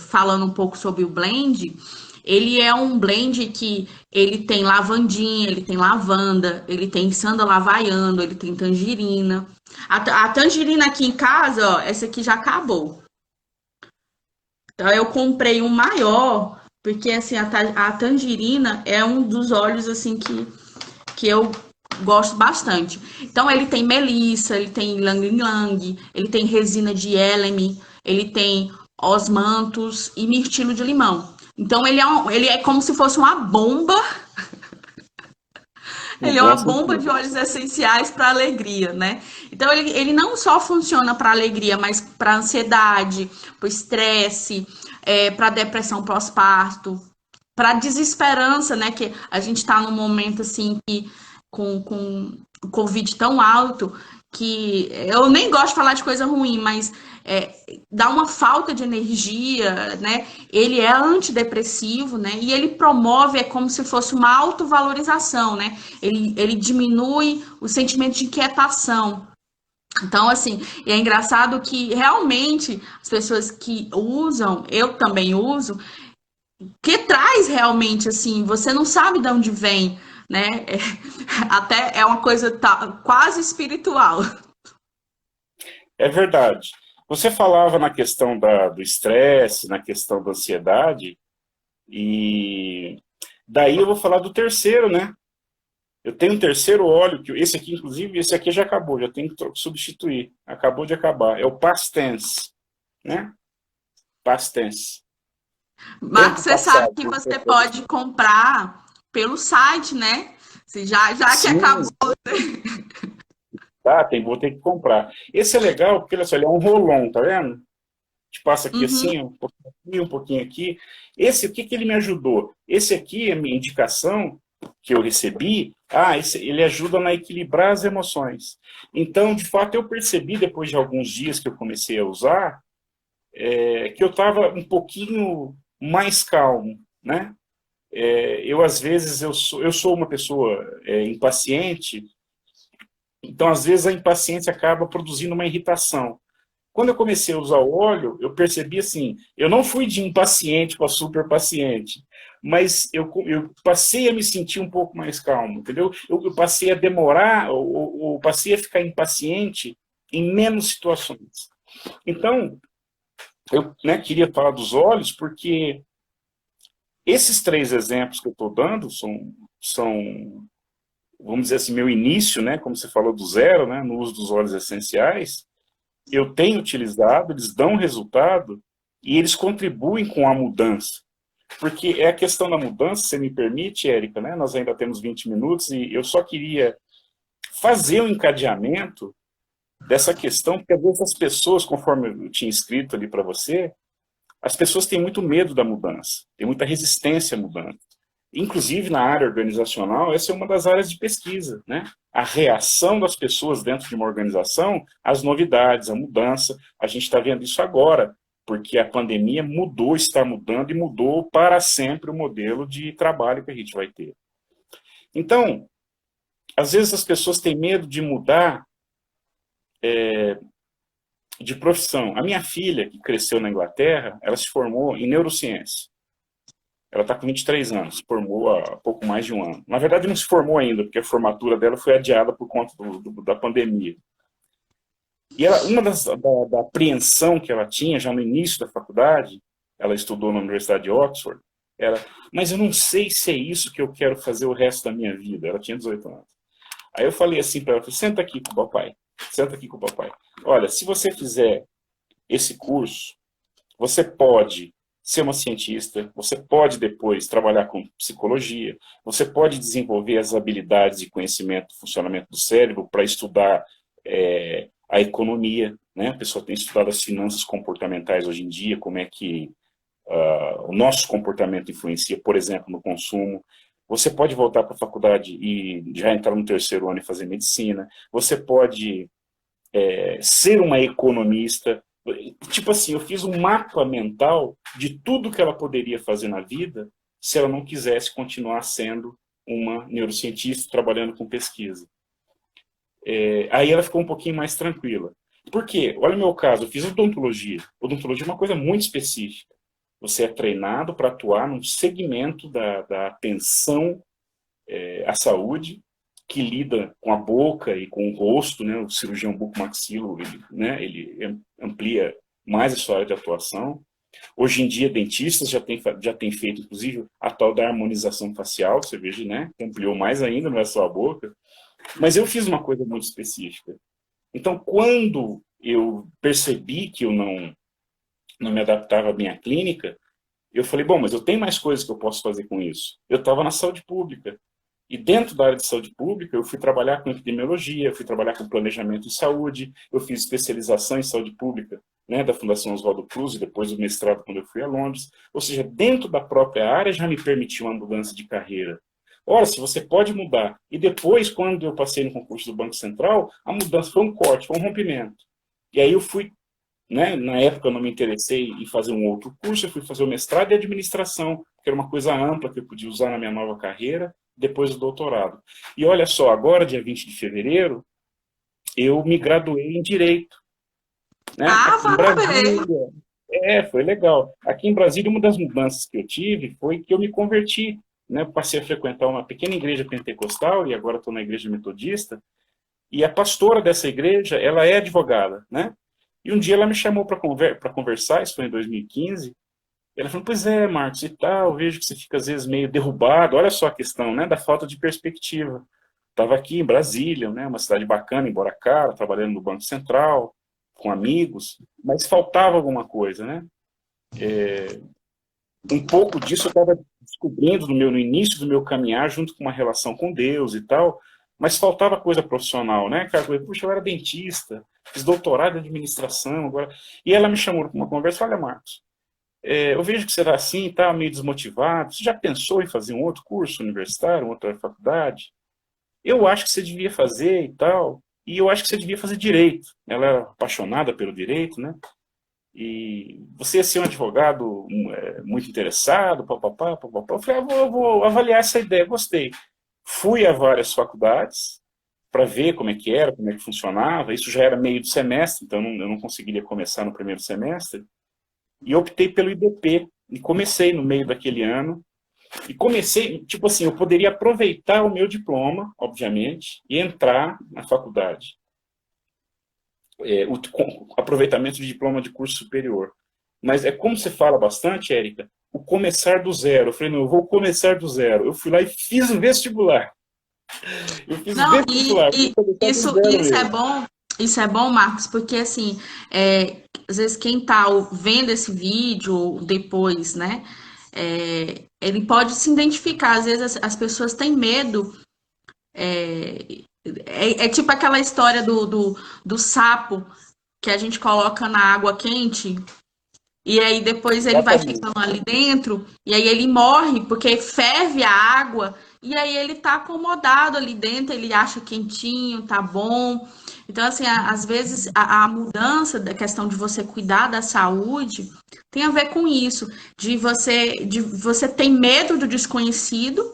falando um pouco sobre o blend, ele é um blend que ele tem lavandinha, ele tem lavanda, ele tem sândalo havaiano, ele tem tangerina. A tangerina aqui em casa, ó, essa aqui já acabou. Então eu comprei um maior, porque assim, a tangerina é um dos óleos assim que eu gosto bastante. Então ele tem melissa, ele tem ylang-ylang, ele tem resina de eleme, ele tem osmanthus e mirtilo de limão. Então ele é como se fosse uma bomba No Ele é bom uma bomba sentido. de óleos essenciais para alegria, né? Então, ele não só funciona para alegria, mas para ansiedade, para estresse, para depressão pós-parto, para desesperança, né? Que a gente está num momento assim que com o Covid tão alto que eu nem gosto de falar de coisa ruim, mas é, dá uma falta de energia, né? Ele é antidepressivo, né? E ele promove, é como se fosse uma autovalorização, né? Ele diminui o sentimento de inquietação. Então, assim, é engraçado que realmente as pessoas que usam, eu também uso, que traz realmente assim, você não sabe de onde vem, né? Até é uma coisa quase espiritual. É verdade. Você falava na questão do estresse, na questão da ansiedade, e daí eu vou falar do terceiro, né? Eu tenho um terceiro óleo, que esse aqui, inclusive, esse aqui já acabou, já tenho que substituir. Acabou de acabar. É o Past Tense, né? Past Tense. Marcos, Tempo você sabe passado. que você pode comprar pelo site, né? Você já que Sim, acabou. tá, vou ter que comprar. Esse é legal, porque olha só, ele é um rolon, tá vendo? Te passa aqui Uhum. assim, um pouquinho aqui, um pouquinho aqui. Esse, o que que ele me ajudou? Esse aqui, a minha indicação que eu recebi, ele ajuda a equilibrar as emoções. Então, de fato, eu percebi depois de alguns dias que eu comecei a usar, que eu estava um pouquinho mais calmo, né? Eu, às vezes, eu sou uma pessoa impaciente, então, às vezes, a impaciência acaba produzindo uma irritação. Quando eu comecei a usar o óleo, eu percebi assim, eu não fui de impaciente para super paciente, mas eu passei a me sentir um pouco mais calmo, entendeu? Eu passei a demorar, ou passei a ficar impaciente em menos situações. Então, eu, né, queria falar dos óleos, porque esses três exemplos que eu estou dando são, vamos dizer assim, meu início, né, como você falou, do zero, né, no uso dos óleos essenciais. Eu tenho utilizado, eles dão resultado e eles contribuem com a mudança. Porque é a questão da mudança, se você me permite, Érica, né? Nós ainda temos 20 minutos e eu só queria fazer um encadeamento dessa questão, porque às vezes as pessoas, conforme eu tinha escrito ali para você, as pessoas têm muito medo da mudança, têm muita resistência à mudança. Inclusive, na área organizacional, essa é uma das áreas de pesquisa, né? A reação das pessoas dentro de uma organização às novidades, à mudança. A gente está vendo isso agora, porque a pandemia mudou, está mudando e mudou para sempre o modelo de trabalho que a gente vai ter. Então, às vezes as pessoas têm medo de mudar de profissão. A minha filha, que cresceu na Inglaterra, ela se formou em neurociência. Ela está com 23 anos, se formou há pouco mais de um ano. Na verdade, não se formou ainda, porque a formatura dela foi adiada por conta da pandemia. E ela, da apreensão que ela tinha já no início da faculdade, ela estudou na Universidade de Oxford, era, mas eu não sei se é isso que eu quero fazer o resto da minha vida. Ela tinha 18 anos. Aí eu falei assim para ela, senta aqui com o papai, senta aqui com o papai. Olha, se você fizer esse curso, você pode ser uma cientista, você pode depois trabalhar com psicologia, você pode desenvolver as habilidades de conhecimento, funcionamento do cérebro para estudar a economia, né? A pessoa tem estudado as finanças comportamentais hoje em dia, como é que o nosso comportamento influencia, por exemplo, no consumo. Você pode voltar para a faculdade e já entrar no terceiro ano e fazer medicina. Você pode ser uma economista. Tipo assim, eu fiz um mapa mental de tudo que ela poderia fazer na vida se ela não quisesse continuar sendo uma neurocientista trabalhando com pesquisa. Aí ela ficou um pouquinho mais tranquila. Por quê? Olha o meu caso, eu fiz odontologia. Odontologia é uma coisa muito específica. Você é treinado para atuar num segmento da atenção à saúde, que lida com a boca e com o rosto, né? O cirurgião bucomaxilo, ele amplia mais a sua área de atuação. Hoje em dia, dentistas já têm feito, inclusive, a tal da harmonização facial, você veja, né? Ampliou mais ainda, não é só a boca. Mas eu fiz uma coisa muito específica. Então, quando eu percebi que eu não me adaptava à minha clínica, eu falei, bom, mas eu tenho mais coisas que eu posso fazer com isso. Eu estava na saúde pública. E dentro da área de saúde pública, eu fui trabalhar com epidemiologia, eu fui trabalhar com planejamento em saúde, eu fiz especialização em saúde pública, né, da Fundação Oswaldo Cruz, e depois o mestrado quando eu fui a Londres. Ou seja, dentro da própria área já me permitiu uma mudança de carreira. Ora, se você pode mudar. E depois, quando eu passei no concurso do Banco Central, a mudança foi um corte, foi um rompimento. E aí eu fui, né, na época eu não me interessei em fazer um outro curso, eu fui fazer o mestrado em administração, que era uma coisa ampla que eu podia usar na minha nova carreira, depois do doutorado. E olha só, agora, dia 20 de fevereiro, eu me graduei em Direito. Né? Ah, Aqui em parabéns! Brasília. Foi legal. Aqui em Brasília, uma das mudanças que eu tive foi que eu me converti. Né? Eu passei a frequentar uma pequena igreja pentecostal, e agora estou na igreja metodista, e a pastora dessa igreja, ela é advogada. Né? E um dia ela me chamou para conversar, isso foi em 2015, e ela falou, pois é, Marcos, e tal, vejo que você fica às vezes meio derrubado, olha só a questão, né, da falta de perspectiva. Estava aqui em Brasília, né, uma cidade bacana, embora cara, trabalhando no Banco Central, com amigos, mas faltava alguma coisa, né? Um pouco disso eu estava descobrindo no início do meu caminhar, junto com uma relação com Deus e tal, mas faltava coisa profissional, né? Cara, puxa, eu era dentista, fiz doutorado em administração, agora... E ela me chamou para uma conversa, olha, Marcos, eu vejo que você está assim, está meio desmotivado, você já pensou em fazer um outro curso universitário, uma outra faculdade? Eu acho que você devia fazer e tal, e eu acho que você devia fazer direito. Ela era apaixonada pelo direito, né? E você ia ser um advogado muito interessado, papapá, papapá. Eu falei, eu vou avaliar essa ideia, gostei. Fui a várias faculdades para ver como é que era, como é que funcionava. Isso já era meio do semestre, então eu não conseguiria começar no primeiro semestre. E optei pelo IDP. E comecei no meio daquele ano. E comecei, tipo assim, eu poderia aproveitar o meu diploma, obviamente, e entrar na faculdade. O aproveitamento de diploma de curso superior. Mas é como você fala bastante, Érica, o começar do zero. Eu falei, não, eu vou começar do zero. Eu fui lá e fiz o vestibular. Eu fiz o Não, vestibular, vou começar do zero mesmo. isso é bom, Marcos, porque assim, às vezes quem tá vendo esse vídeo depois, né, ele pode se identificar, às vezes as pessoas têm medo, é tipo aquela história do sapo que a gente coloca na água quente e aí depois ele vai Exatamente. ficando ali dentro, e aí ele morre porque ferve a água, e aí ele tá acomodado ali dentro, ele acha quentinho, tá bom. Então, assim, às vezes a mudança da questão de você cuidar da saúde tem a ver com isso, de você ter medo do desconhecido,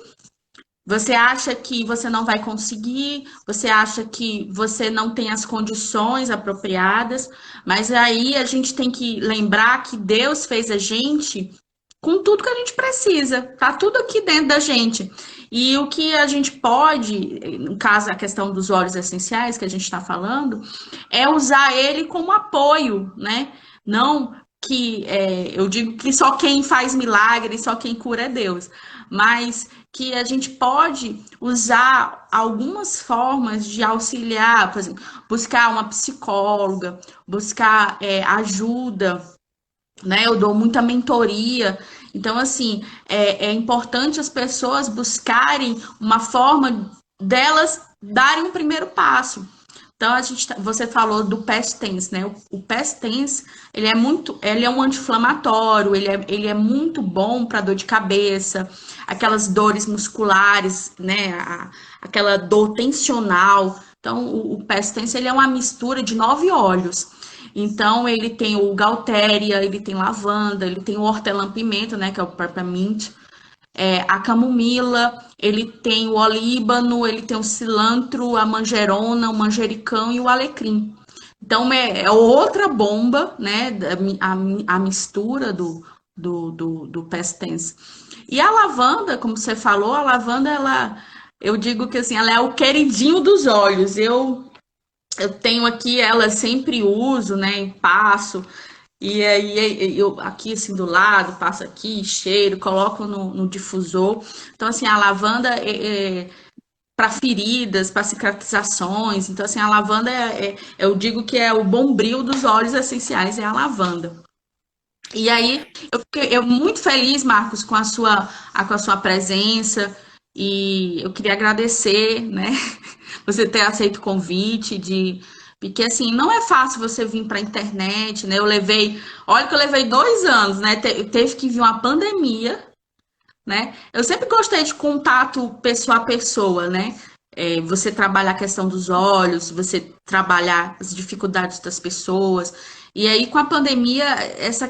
você acha que você não vai conseguir, você acha que você não tem as condições apropriadas, mas aí a gente tem que lembrar que Deus fez a gente com tudo que a gente precisa, tá tudo aqui dentro da gente. E o que a gente pode, no caso a questão dos óleos essenciais que a gente está falando, é usar ele como apoio, né? Não que eu digo que só quem faz milagre, só quem cura é Deus, mas que a gente pode usar algumas formas de auxiliar, por exemplo, buscar uma psicóloga, buscar ajuda, né? Eu dou muita mentoria. Então, assim, é importante as pessoas buscarem uma forma delas darem o primeiro passo. Então, você falou do past tense, né? O past tense, ele é um anti-inflamatório, ele é muito bom para dor de cabeça, aquelas dores musculares, né? Aquela dor tensional. Então, o past tense, ele é uma mistura de 9 óleos. Então, ele tem o Gaultéria, ele tem lavanda, ele tem o hortelã-pimenta, né? Que é o peppermint, a camomila, ele tem o olíbano, ele tem o cilantro, a manjerona, o manjericão e o alecrim. Então é outra bomba, né? A mistura do past tense. E a lavanda, como você falou, a lavanda, eu digo que assim, ela é o queridinho dos olhos. Eu tenho aqui, ela sempre uso, né? Passo. E aí eu aqui assim do lado, passo aqui, cheiro, coloco no difusor. Então, assim, a lavanda para feridas, para cicatrizações. Então, assim, a lavanda eu digo que é o bombril dos óleos essenciais, é a lavanda. E aí eu fiquei muito feliz, Marcos, com a sua presença. E eu queria agradecer, né, você ter aceito o convite porque assim, não é fácil você vir para a internet, né? Olha que eu levei 2 anos, né? Teve que vir uma pandemia, né? Eu sempre gostei de contato pessoa a pessoa, né? Você trabalhar a questão dos olhos, você trabalhar as dificuldades das pessoas. E aí, com a pandemia,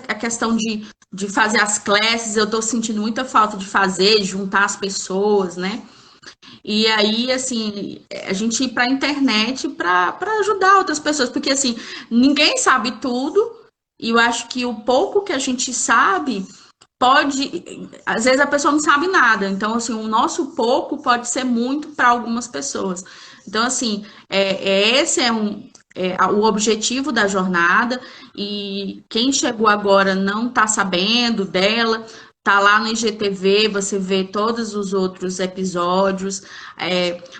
a questão de fazer as classes, eu tô sentindo muita falta de fazer, de juntar as pessoas, né? E aí, assim, a gente ir para a internet para ajudar outras pessoas, porque assim, ninguém sabe tudo, e eu acho que o pouco que a gente sabe às vezes a pessoa não sabe nada, então assim, o nosso pouco pode ser muito para algumas pessoas. Então assim, esse o objetivo da jornada, e quem chegou agora não está sabendo dela, tá lá no IGTV, você vê todos os outros episódios.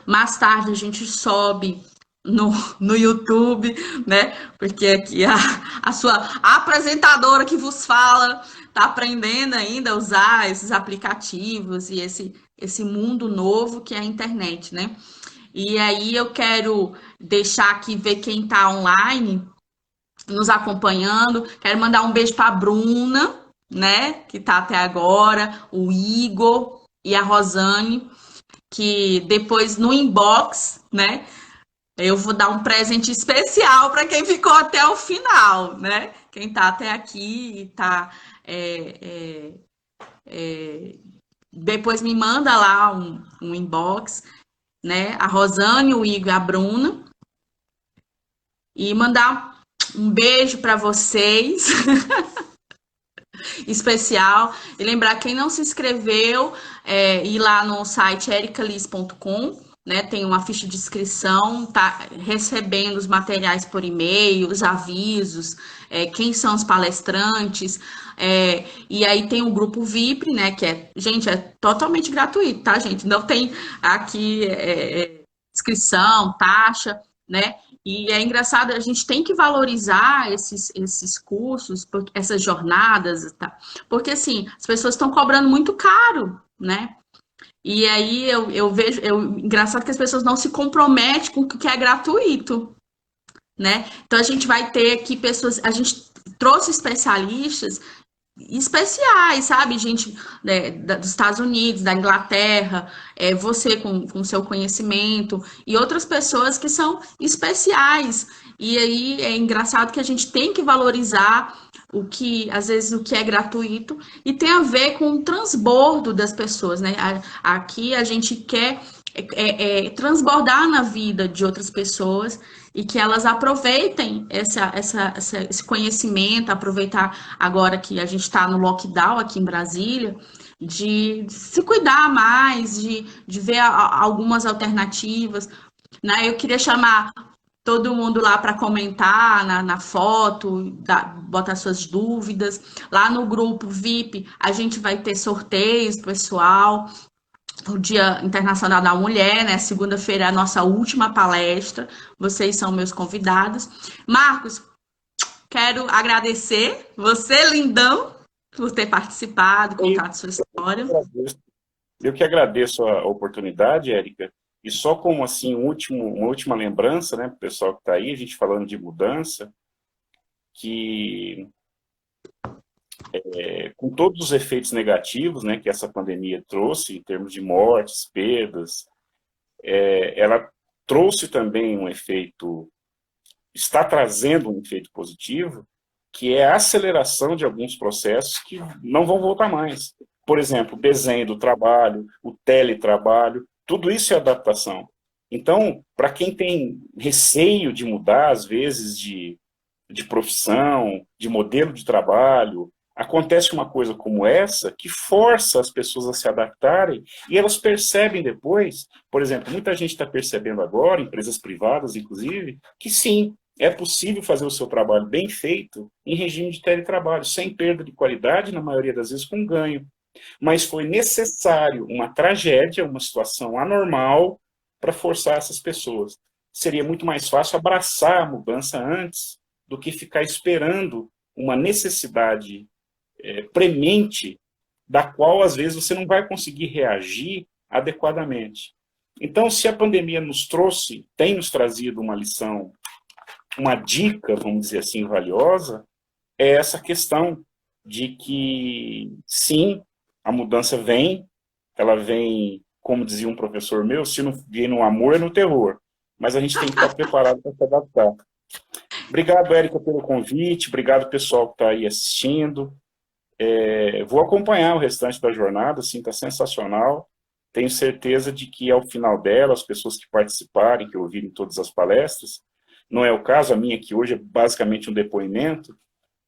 Mais tarde a gente sobe no, no YouTube, né? Porque aqui a sua apresentadora que vos fala está aprendendo ainda a usar esses aplicativos e esse mundo novo que é a internet, né? E aí eu quero deixar aqui ver quem está online nos acompanhando. Quero mandar um beijo para a Bruna, né? Que está até agora, o Igor e a Rosane, que depois no inbox, né? Eu vou dar um presente especial para quem ficou até o final, né? Quem está até aqui e está depois me manda lá um inbox, né? A Rosane, o Igor e a Bruna. E mandar um beijo para vocês, especial. E lembrar, quem não se inscreveu, ir lá no site ericalis.com, né? Tem uma ficha de inscrição, tá recebendo os materiais por e-mail, os avisos, quem são os palestrantes. E aí tem o grupo VIP, né? Que gente, é totalmente gratuito, tá, gente? Não tem aqui inscrição, taxa, né? E é engraçado, a gente tem que valorizar esses cursos, essas jornadas, tá? Porque assim, as pessoas estão cobrando muito caro, né? E aí eu vejo, engraçado que as pessoas não se comprometem com o que é gratuito, né? Então a gente vai ter aqui pessoas, a gente trouxe especialistas especiais, sabe? Gente, né, dos Estados Unidos, da Inglaterra, você com seu conhecimento, e outras pessoas que são especiais. E aí é engraçado que a gente tem que valorizar às vezes, o que é gratuito, e tem a ver com o transbordo das pessoas, né? Aqui a gente quer transbordar na vida de outras pessoas e que elas aproveitem esse conhecimento, aproveitar agora que a gente está no lockdown aqui em Brasília, de se cuidar mais, de ver algumas alternativas, né? Eu queria chamar todo mundo lá para comentar na foto, botar suas dúvidas. Lá no grupo VIP, a gente vai ter sorteios, pessoal, o Dia Internacional da Mulher, né? Segunda-feira é a nossa última palestra. Vocês são meus convidados. Marcos, quero agradecer você, lindão, por ter participado, contado sua história. Eu que agradeço a oportunidade, Érica. E só como assim, uma última lembrança, né, para o pessoal que está aí, a gente falando de mudança, que com todos os efeitos negativos, né, que essa pandemia trouxe, em termos de mortes, perdas, ela trouxe também um efeito, está trazendo um efeito positivo, que é a aceleração de alguns processos que não vão voltar mais. Por exemplo, o desenho do trabalho, o teletrabalho, tudo isso é adaptação. Então, para quem tem receio de mudar, às vezes, de profissão, de modelo de trabalho, acontece uma coisa como essa que força as pessoas a se adaptarem e elas percebem depois, por exemplo, muita gente está percebendo agora, empresas privadas inclusive, que sim, é possível fazer o seu trabalho bem feito em regime de teletrabalho, sem perda de qualidade, na maioria das vezes com ganho. Mas foi necessário uma tragédia, uma situação anormal para forçar essas pessoas. Seria muito mais fácil abraçar a mudança antes do que ficar esperando uma necessidade premente, da qual às vezes você não vai conseguir reagir adequadamente. Então, se a pandemia nos trouxe, tem nos trazido uma lição, uma dica, vamos dizer assim, valiosa, é essa questão de que, sim, a mudança vem, ela vem, como dizia um professor meu, se não vier no amor, é no terror. Mas a gente tem que estar preparado para se adaptar. Obrigado, Érica, pelo convite, obrigado, pessoal que está aí assistindo. Vou acompanhar o restante da jornada, assim, está sensacional. Tenho certeza de que, ao final dela, as pessoas que participarem, que ouvirem todas as palestras, não é o caso, a minha aqui hoje é basicamente um depoimento,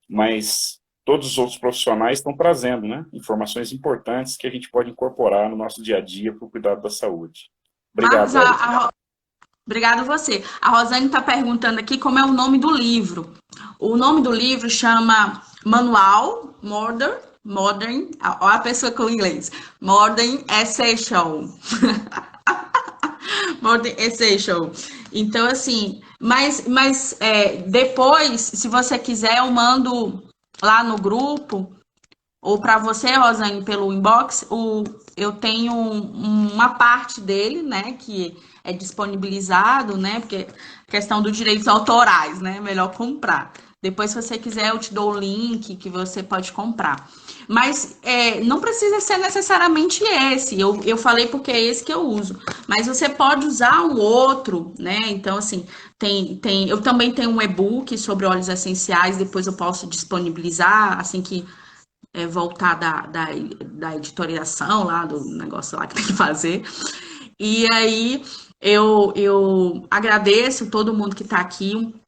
mas todos os outros profissionais estão trazendo, né, informações importantes que a gente pode incorporar no nosso dia a dia para o cuidado da saúde. Obrigado, Érica. Obrigado você. A Rosane está perguntando aqui como é o nome do livro. O nome do livro chama Manual Modern, olha a pessoa com o inglês, Modern Essential. Modern Essential. Então, assim, mas depois, se você quiser, eu mando lá no grupo, ou para você, Rosane, pelo inbox, eu tenho uma parte dele, né, que é disponibilizado, né, porque questão dos direitos autorais, né, melhor comprar. Depois, se você quiser, eu te dou o link que você pode comprar. Mas não precisa ser necessariamente esse. Eu falei porque é esse que eu uso. Mas você pode usar um outro, né? Então, assim, eu também tenho um e-book sobre óleos essenciais, depois eu posso disponibilizar, assim que voltar da editoriação lá, do negócio lá que tem que fazer. E aí eu agradeço todo mundo que está aqui. Um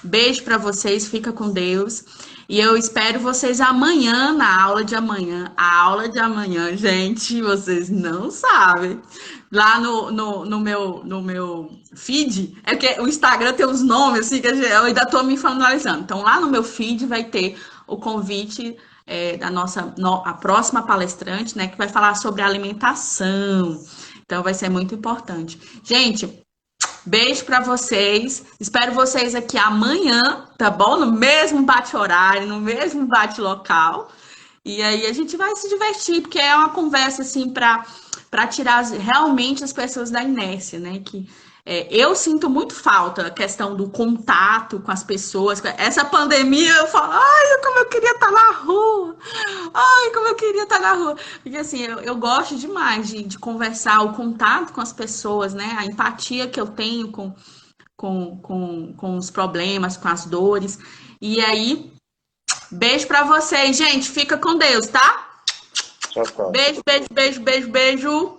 beijo para vocês, fica com Deus. E eu espero vocês amanhã na aula de amanhã. A aula de amanhã, gente, vocês não sabem. Lá no meu feed, é que o Instagram tem uns nomes assim que eu ainda estou me familiarizando. Então, lá no meu feed vai ter o convite da a próxima palestrante, né, que vai falar sobre alimentação. Então, vai ser muito importante. Gente, beijo para vocês. Espero vocês aqui amanhã, tá bom? No mesmo bate-horário, no mesmo bate-local. E aí a gente vai se divertir, porque é uma conversa assim para tirar realmente as pessoas da inércia, né? Que eu sinto muito falta a questão do contato com as pessoas. Essa pandemia, eu falo, ai, como eu queria estar na rua. Ai, como eu queria estar na rua. Porque assim, eu gosto demais de conversar, o contato com as pessoas, né? A empatia que eu tenho com os problemas, com as dores. E aí, beijo pra vocês, gente. Fica com Deus, tá? Tchau, tchau. Beijo, beijo, beijo, beijo, beijo.